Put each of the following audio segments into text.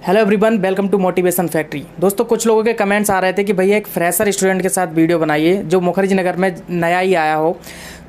Hello everyone, welcome to motivation factory. दोस्तों, कुछ लोगों के कमेंट्स आ रहे थे कि भैया एक फ्रेशर स्टूडेंट के साथ वीडियो बनाइए जो मुखर्जी नगर में नया ही आया हो।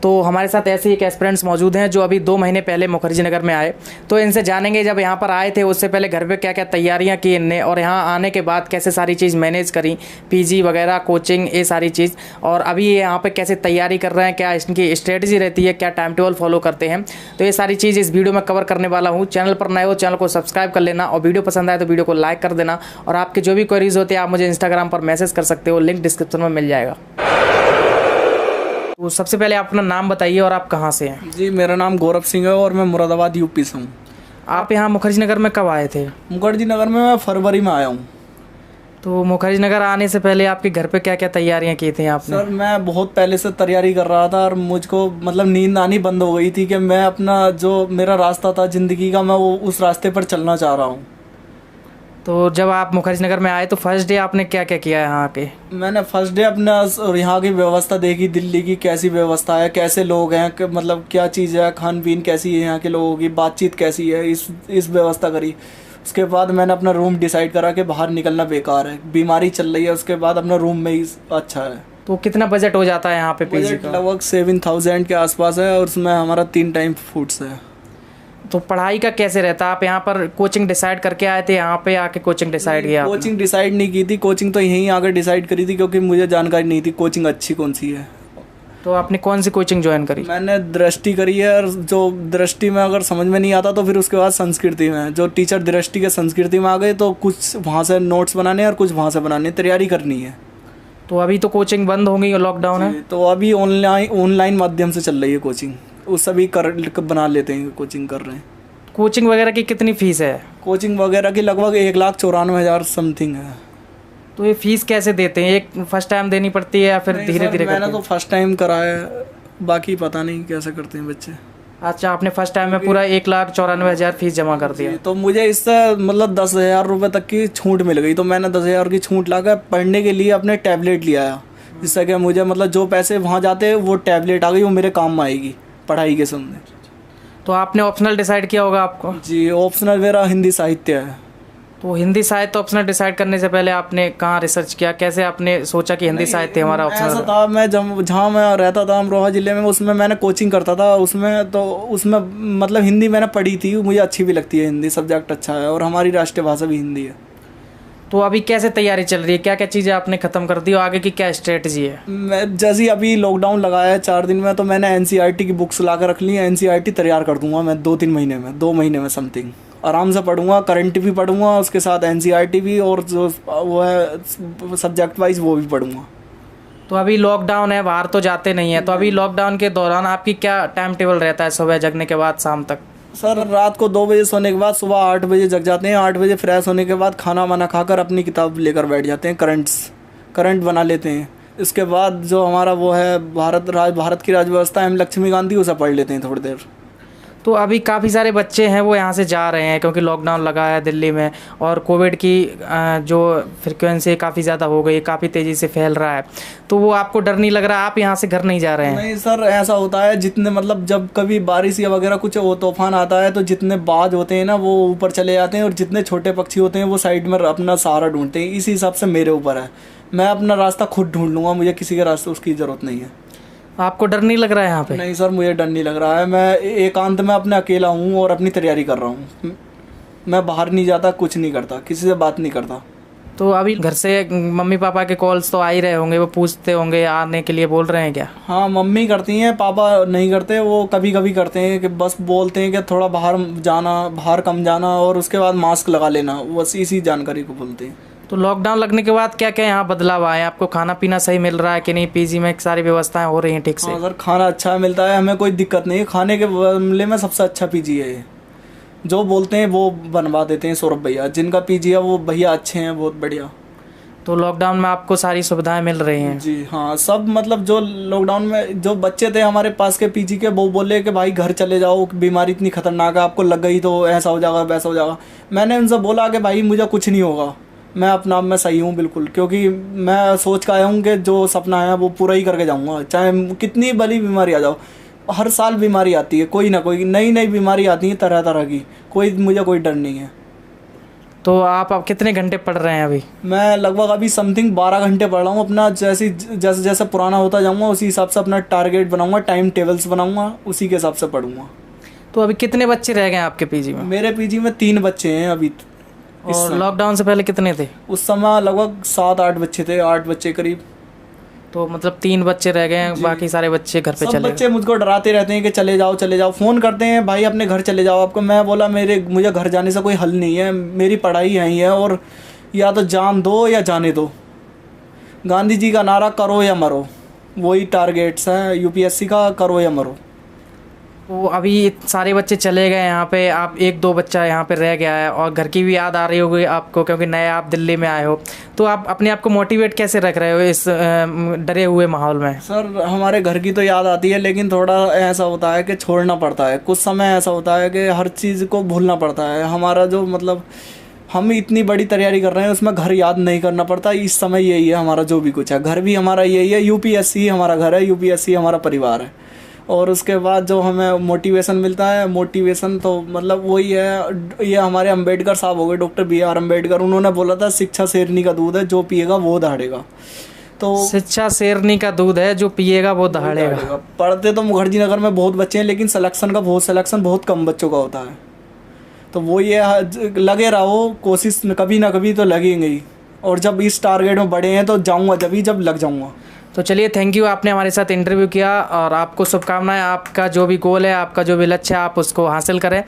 तो हमारे साथ ऐसे ही एक एस्पिरेंट्स मौजूद हैं जो अभी 2 महीने पहले मुखर्जी नगर में आए। तो इनसे जानेंगे जब यहाँ पर आए थे उससे पहले घर पे क्या क्या तैयारियाँ की इनने, और यहाँ आने के बाद कैसे सारी चीज़ मैनेज करी, पीजी वगैरह, कोचिंग, ये सारी चीज़। और अभी ये यहाँ पे कैसे तैयारी कर रहे हैं, क्या इनकी स्ट्रेटजी रहती है, क्या टाइम टेबल फॉलो करते हैं। तो ये सारी चीज़ इस वीडियो में कवर करने वाला हूँ। चैनल पर नए हो चैनल को सब्सक्राइब कर लेना, और वीडियो पसंद आए तो वीडियो को लाइक कर देना। और आपके जो भी क्वेरीज होते हैं आप मुझे इंस्टाग्राम पर मैसेज कर सकते हो, लिंक डिस्क्रिप्शन में मिल जाएगा। तो सबसे पहले आप अपना नाम बताइए और आप कहाँ से हैं? जी, मेरा नाम गौरव सिंह है और मैं मुरादाबाद यूपी से हूँ। आप यहाँ मुखर्जी नगर में कब आए थे? मुखर्जी नगर में मैं फरवरी में आया हूँ। तो मुखर्जी नगर आने से पहले आपके घर पे क्या क्या तैयारियां की थी आपने? सर, मैं बहुत पहले से तैयारी कर रहा था और मुझको नींद आनी बंद हो गई थी कि मैं अपना जो मेरा रास्ता था ज़िंदगी का, मैं वो उस रास्ते पर चलना चाह रहा हूँ। तो जब आप मुखर्जी नगर में आए तो फर्स्ट डे आपने क्या क्या किया यहाँ आके? मैंने फर्स्ट डे अपना यहाँ की व्यवस्था देखी, दिल्ली की कैसी व्यवस्था है, कैसे लोग हैं, क्या चीज़ है, खान पीन कैसी है, यहाँ के लोगों की बातचीत कैसी है, इस व्यवस्था करी। उसके बाद मैंने अपना रूम डिसाइड करा कि बाहर निकलना बेकार है, बीमारी चल रही है। उसके बाद अपना रूम में ही अच्छा है। तो कितना बजट हो जाता है यहाँ पे पीजी का? लगभग 7000 के आसपास है और उसमें हमारा 3 टाइम फूड्स है। तो पढ़ाई का कैसे रहता है? आप यहाँ पर कोचिंग डिसाइड करके आए थे, यहाँ पे आके कोचिंग डिसाइड किया? कोचिंग डिसाइड नहीं की थी, कोचिंग तो यहीं आकर डिसाइड करी थी क्योंकि मुझे जानकारी नहीं थी कोचिंग अच्छी कौन सी है। तो आपने कौन सी कोचिंग ज्वाइन करी? मैंने दृष्टि करी है, और जो दृष्टि में अगर समझ में नहीं आता तो फिर उसके बाद संस्कृति में, जो टीचर दृष्टि के संस्कृति में आ गए तो कुछ वहाँ से नोट्स बनाने और कुछ वहाँ से बनाने, तैयारी करनी है। तो अभी तो कोचिंग बंद हो गई और लॉकडाउन है, तो अभी ऑनलाइन माध्यम से चल रही है कोचिंग। उस सभी बना लेते हैं, कोचिंग कर रहे हैं। कोचिंग वगैरह की कितनी फीस है? कोचिंग वगैरह की लगभग 1,94,000 समथिंग है। तो ये फीस कैसे देते हैं? एक फर्स्ट टाइम देनी पड़ती है या फिर धीरे धीरे? मैंने तो फर्स्ट टाइम कराया है, बाकी पता नहीं कैसे करते हैं बच्चे। अच्छा, आपने फर्स्ट टाइम में पूरा 1,94,000 फीस जमा कर दिया? तो मुझे इससे 10,000 रुपये तक की छूट मिल गई। तो मैंने 10,000 की छूट लाकर पढ़ने के लिए अपने टैबलेट लिया है, जिससे कि मुझे जो पैसे वहाँ जाते हैं वो टैबलेट आ गई, वो मेरे काम में आएगी पढ़ाई के समय। तो आपने ऑप्शनल डिसाइड किया होगा आपको? जी, ऑप्शनल मेरा हिंदी साहित्य है। तो हिंदी साहित्य ऑप्शनल डिसाइड करने से पहले आपने कहाँ रिसर्च किया? कैसे आपने सोचा कि हिंदी साहित्य हमारा ऑप्शनल? ऐसा था, मैं जहाँ मैं रहता था अमरोहा ज़िले में, उसमें मैंने कोचिंग करता था। उसमें हिंदी मैंने पढ़ी थी, मुझे अच्छी भी लगती है हिंदी, सब्जेक्ट अच्छा है और हमारी राष्ट्रीय भाषा भी हिंदी है। तो अभी कैसे तैयारी चल रही है? क्या क्या चीज़ें आपने ख़त्म कर दी और आगे की क्या स्ट्रेटजी है? मैं जैसे अभी लॉकडाउन लगाया है 4 दिन में, तो मैंने NCERT की बुक्स ला कर रख ली है। NCERT तैयार कर दूंगा मैं 2-3 महीने में, 2 महीने में समथिंग आराम से पढ़ूंगा। करंट भी पढ़ूंगा, उसके साथ NCERT भी, और जो वो है सब्जेक्ट वाइज वो भी पढ़ूंगा। तो अभी लॉकडाउन है, बाहर तो जाते नहीं है, तो अभी लॉकडाउन के दौरान आपकी क्या टाइम टेबल रहता है सुबह जगने के बाद शाम तक? सर, रात को 2 बजे सोने के बाद सुबह 8 बजे जग जाते हैं। 8 बजे फ्रेश होने के बाद खाना वाना खाकर अपनी किताब लेकर बैठ जाते हैं, करंट बना लेते हैं। इसके बाद जो हमारा वो है भारत की राजव्यवस्था है, लक्ष्मी गांधी, उसे पढ़ लेते हैं थोड़ी देर। तो अभी काफ़ी सारे बच्चे हैं वो यहाँ से जा रहे हैं क्योंकि लॉकडाउन लगा है दिल्ली में, और कोविड की जो फ्रिक्वेंसी काफ़ी ज़्यादा हो गई, काफ़ी तेज़ी से फैल रहा है। तो वो आपको डर नहीं लग रहा? आप यहाँ से घर नहीं जा रहे हैं? नहीं सर, ऐसा होता है जितने जब कभी बारिश या वगैरह कुछ वो तूफान आता है तो जितने बाज होते हैं ना वो ऊपर चले जाते हैं, और जितने छोटे पक्षी होते हैं वो साइड में अपना सहारा ढूंढते हैं। इसी हिसाब से मेरे ऊपर है, मैं अपना रास्ता खुद ढूंढ लूँगा, मुझे किसी के रास्ते उसकी ज़रूरत नहीं है। आपको डर नहीं लग रहा है यहाँ पे? नहीं सर, मुझे डर नहीं लग रहा है। मैं एकांत में अपने अकेला हूँ और अपनी तैयारी कर रहा हूँ। मैं बाहर नहीं जाता, कुछ नहीं करता, किसी से बात नहीं करता। तो अभी घर से मम्मी पापा के कॉल्स तो आ ही रहे होंगे, वो पूछते होंगे, आने के लिए बोल रहे हैं क्या? हाँ, मम्मी करती हैं, पापा नहीं करते। वो कभी कभी करते हैं कि बस बोलते हैं कि थोड़ा बाहर कम जाना, और उसके बाद मास्क लगा लेना, बस इसी जानकारी को बोलते हैं। तो लॉकडाउन लगने के बाद क्या क्या यहाँ बदलाव आए? आपको खाना पीना सही मिल रहा है कि नहीं? पीजी में सारी व्यवस्थाएं हो रही हैं ठीक से? हाँ सर, खाना अच्छा मिलता है, हमें कोई दिक्कत नहीं है। खाने के मामले में सबसे अच्छा पीजी है ये। जो बोलते हैं वो बनवा देते हैं सौरभ भैया, जिनका पीजी है वो भैया अच्छे हैं, बहुत बढ़िया। तो लॉकडाउन में आपको सारी सुविधाएं मिल रही हैं? जी हाँ, सब जो लॉकडाउन में जो बच्चे थे हमारे पास के पीजी के, वो बोले कि भाई घर चले जाओ, बीमारी इतनी खतरनाक है, आपको लग गई तो ऐसा हो जाएगा वैसा हो जाएगा। मैंने उनसे बोला कि भाई मुझे कुछ नहीं होगा, मैं अपना आप में सही हूँ बिल्कुल, क्योंकि मैं सोच कर आया हूँ कि जो सपना है वो पूरा ही करके जाऊँगा, चाहे कितनी बड़ी बीमारी आ जाओ। हर साल बीमारी आती है, कोई ना कोई नई बीमारी आती है तरह तरह की, मुझे कोई डर नहीं है। तो आप कितने घंटे पढ़ रहे हैं अभी? मैं लगभग अभी समथिंग 12 घंटे पढ़ रहा हूँ। अपना जैसे जैसे जैसे पुराना होता जाऊँगा उसी हिसाब से अपना टारगेट बनाऊँगा, टाइम टेबल्स बनाऊँगा, उसी के हिसाब से पढ़ूँगा। तो अभी कितने बच्चे रह गए हैं आपके पीजी में? मेरे पीजी में 3 बच्चे हैं अभी। और लॉकडाउन से पहले कितने थे? उस समय लगभग 7-8 बच्चे थे, 8 बच्चे करीब। तो मतलब 3 बच्चे रह गए हैं, बाकी सारे बच्चे घर पे सब चले बच्चे मुझको डराते रहते हैं कि चले जाओ, फ़ोन करते हैं भाई अपने घर चले जाओ आपको। मैं बोला मुझे घर जाने से कोई हल नहीं है, मेरी पढ़ाई यहीं है और या तो जान दो या जाने दो। गांधी जी का नारा करो या मरो, वही टारगेट्स हैं यूपीएससी का, करो या मरो। तो अभी सारे बच्चे चले गए यहाँ पे, आप 1-2 बच्चा यहाँ पे रह गया है और घर की भी याद आ रही होगी आपको, क्योंकि नए आप दिल्ली में आए हो। तो आप अपने आप को मोटिवेट कैसे रख रहे हो इस डरे हुए माहौल में? सर हमारे घर की तो याद आती है, लेकिन थोड़ा ऐसा होता है कि छोड़ना पड़ता है। कुछ समय ऐसा होता है कि हर चीज़ को भूलना पड़ता है। हमारा जो मतलब हम इतनी बड़ी तैयारी कर रहे हैं उसमें घर याद नहीं करना पड़ता। इस समय यही है हमारा जो भी कुछ है, घर भी हमारा यही है, यूपीएससी हमारा घर है, यूपीएससी हमारा परिवार है। और उसके बाद जो हमें मोटिवेशन मिलता है, मोटिवेशन तो मतलब वही है, ये हमारे अंबेडकर साहब हो गए, डॉक्टर BR अम्बेडकर। उन्होंने बोला था शिक्षा शेरनी का दूध है, जो पिएगा वो दहाड़ेगा। तो शिक्षा शेरनी का दूध है, जो पिएगा वो दहाड़ेगा। पढ़ते तो मुखर्जी नगर में बहुत बच्चे हैं, लेकिन सिलेक्शन बहुत कम बच्चों का होता है। तो वो ये लगे रहो, कोशिश कभी ना कभी तो लगेंगे ही। और जब इस टारगेट में बड़े हैं तो जाऊँगा जब लग जाऊँगा। तो चलिए, थैंक यू, आपने हमारे साथ इंटरव्यू किया और आपको शुभकामनाएं। आपका जो भी गोल है, आपका जो भी लक्ष्य है, आप उसको हासिल करें।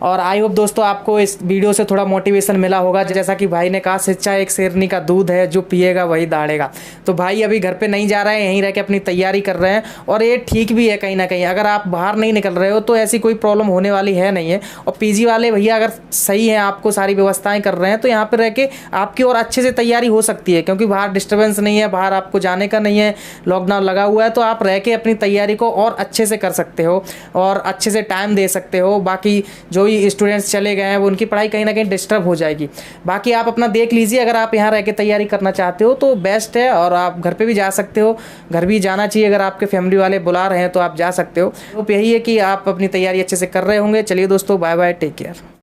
और आई होप दोस्तों आपको इस वीडियो से थोड़ा मोटिवेशन मिला होगा। जैसा कि भाई ने कहा, शिक्षा एक शेरनी का दूध है, जो पिएगा वही दहाड़ेगा। तो भाई अभी घर पे नहीं जा रहे हैं, यहीं रह के अपनी तैयारी कर रहे हैं और ये ठीक भी है कहीं ना कहीं। अगर आप बाहर नहीं निकल रहे हो तो ऐसी कोई प्रॉब्लम होने वाली है नहीं है। और पीजी वाले भैया अगर सही है, आपको सारी व्यवस्थाएं कर रहे हैं, तो यहाँ पर रह के आपकी और अच्छे से तैयारी हो सकती है, क्योंकि बाहर डिस्टर्बेंस नहीं है, बाहर आपको जाने का नहीं है, लॉकडाउन लगा हुआ है। तो आप रह के अपनी तैयारी को और अच्छे से कर सकते हो और अच्छे से टाइम दे सकते हो। बाकी जो भी स्टूडेंट्स चले गए हैं वो उनकी पढ़ाई कहीं ना कहीं डिस्टर्ब हो जाएगी। बाकी आप अपना देख लीजिए, अगर आप यहाँ रह के तैयारी करना चाहते हो तो बेस्ट है। और आप घर पे भी जा सकते हो, घर भी जाना चाहिए, अगर आपके फैमिली वाले बुला रहे हैं तो आप जा सकते हो। तो यही है कि आप अपनी तैयारी अच्छे से कर रहे होंगे। चलिए दोस्तों, बाय बाय, टेक केयर।